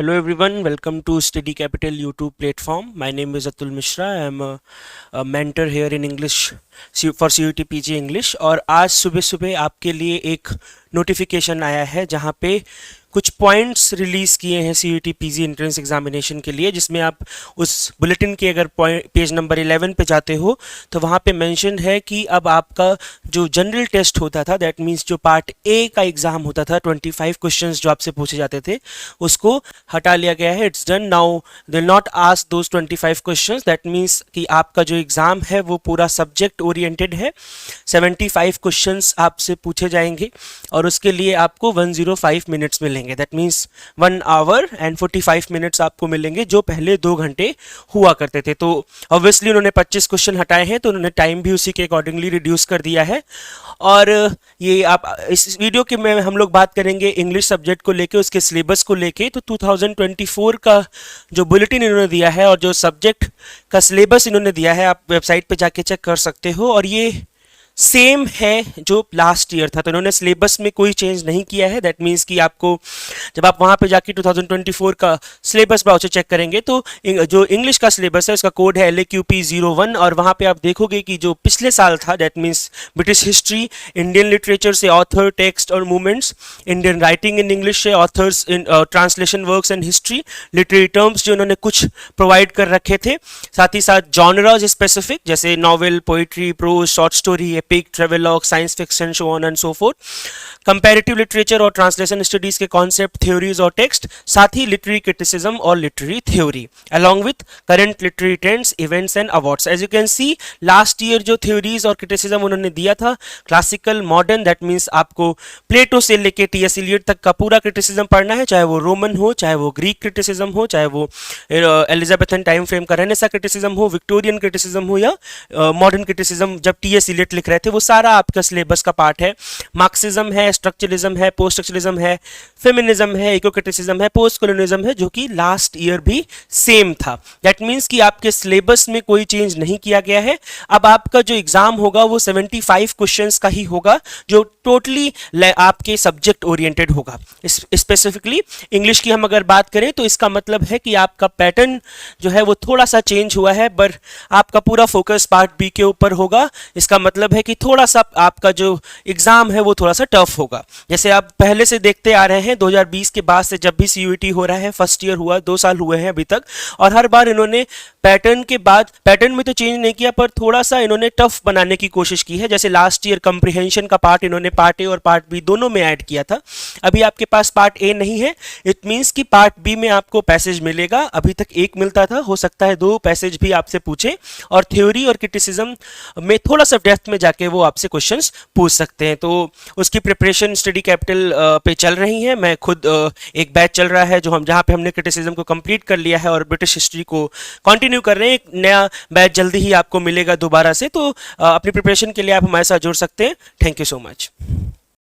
Hello everyone, welcome to Study Capital YouTube platform. My name is Atul Mishra. I am a mentor here in English for CUT PG English. और आज सुबह सुबह आपके लिए एक notification आया है जहाँ पे कुछ पॉइंट्स रिलीज़ किए हैं CUT PG एंट्रेंस एग्जामिनेशन के लिए, जिसमें आप उस बुलेटिन के अगर पेज नंबर 11 पे जाते हो तो वहाँ पे मेंशन है कि अब आपका जो जनरल टेस्ट होता था, दैट मीन्स जो पार्ट ए का एग्ज़ाम होता था, 25 क्वेश्चंस जो आपसे पूछे जाते थे उसको हटा लिया गया है. It's done now. They not ask those 25 questions. That means कि आपका जो एग्ज़ाम है वो पूरा सब्जेक्ट ओरिएंटेड है. 75 क्वेश्चंस आपसे पूछे जाएंगे और उसके लिए आपको 105 मिनट्स मिलेंगे. That means 1 our and 45 minutes आपको मिलेंगे, जो पहले 2 घंटे हुआ करते थे. तो ऑब्वियसली उन्होंने 25 क्वेश्चन हटाए हैं, तो उन्होंने टाइम भी उसी के अकॉर्डिंगली रिड्यूस कर दिया है. और ये आप इस वीडियो के में हम लोग बात करेंगे इंग्लिश सब्जेक्ट को लेके, उसके सिलेबस को लेके. तो 2024 का जो बुलेटिन इन्होंने दिया है और जो सब्जेक्ट का सिलेबस इन्होंने दिया है, आप वेबसाइट पे जाके चेक कर सकते हो. और ये सेम है जो लास्ट ईयर था, तो इन्होंने सिलेबस में कोई चेंज नहीं किया है. दैट मीन्स कि आपको जब आप वहाँ पे जाके 2024 का सिलेबस ब्राउचर चेक करेंगे तो जो इंग्लिश का सिलेबस है उसका कोड है LAQP01, और वहाँ पे आप देखोगे कि जो पिछले साल था, that means British history, Indian literature से ऑथर, टेक्स्ट और movements, Indian writing in English से authors in translation works and history, literary terms जो उन्होंने कुछ प्रोवाइड कर रखे थे, साथ ही साथ जॉनराज स्पेसिफिक जैसे novel, poetry, prose, short story, epic, travelogue, science fiction, so on and so forth, comparative literature और ट्रांसलेशन स्टडीज के कॉन्सेप्ट, थ्योरीज और टेक्स्ट, साथ ही लिटरेरी क्रिटिसिज्म और literary theory, along with current literary trends, events and awards. As you can see, last year जो theories और criticism उन्होंने दिया था, क्लासिकल, मॉडर्न, दैट मीन्स आपको प्लेटो से लेके TS इलियट तक का पूरा क्रिटिसिज्म पढ़ना है, चाहे वो रोमन हो, चाहे वो ग्रीक क्रिटिसिज्म हो, चाहे वो एलिजाबेथन टाइम फ्रेम का रेनेसा क्रिटिसिज्म हो, विक्टोरियन क्रिटिसिज्म हो, या मॉडर्न क्रिटिसिज्म जब TS इलियट लिख रहे थे, वो सारा आपका सिलेबस का पार्ट है. मार्क्सिज्म है, स्ट्रक्चरलिज्म है, पोस्ट स्ट्रक्चरलिज्म है, फेमिनिज्म है, इको क्रिटिसिज्म है, पोस्ट कॉलोनिज्म है, जो कि लास्ट ईयर भी सेम था. दैट मीन्स कि आपके सिलेबस में कोई चेंज नहीं किया गया है. अब आपका जो एग्जाम होगा वो 75 क्वेश्चंस का ही होगा, जो टोटली आपके सब्जेक्ट ओरिएंटेड होगा. स्पेसिफिकली इंग्लिश की हम अगर बात करें तो इसका मतलब है कि आपका पैटर्न जो है वो थोड़ा सा चेंज हुआ है, पर आपका पूरा फोकस पार्ट बी के ऊपर होगा. इसका मतलब है कि थोड़ा सा आपका जो एग्जाम है वो थोड़ा सा टफ होगा. जैसे आप पहले से देखते आ रहे हैं, 2020 के बाद से जब भी CUT हो रहा है, फर्स्ट ईयर हुआ, 2 साल हुए हैं अभी तक, और हर बार इन्होंने पैटर्न के बाद, पैटर्न में तो चेंज नहीं किया, पर थोड़ा सा इन्होंने टफ बनाने की कोशिश की है. जैसे लास्ट ईयर कंप्रिहेंशन का पार्ट इन्होंने पार्ट ए और पार्ट बी दोनों में ऐड किया था. अभी आपके पास पार्ट ए नहीं है, इट मीन्स कि पार्ट बी में आपको पैसेज मिलेगा. अभी तक एक मिलता था, हो सकता है 2 पैसेज भी आपसे पूछे, और थ्योरी और क्रिटिसिज्म में थोड़ा सा डेप्थ में जाके वो आपसे क्वेश्चंस पूछ सकते हैं. तो उसकी प्रिपरेशन स्टडी कैपिटल पे चल रही है. मैं खुद एक बैच चल रहा है जो जहाँ पे हमने क्रिटिसिज्म को कंप्लीट कर लिया है और ब्रिटिश हिस्ट्री को कंटिन्यू कर रहे हैं. एक नया बैच जल्दी ही आपको मिलेगा दोबारा से. तो अपनी प्रिपरेशन के लिए आप हमारे साथ जुड़ सकते हैं. Thank you so much.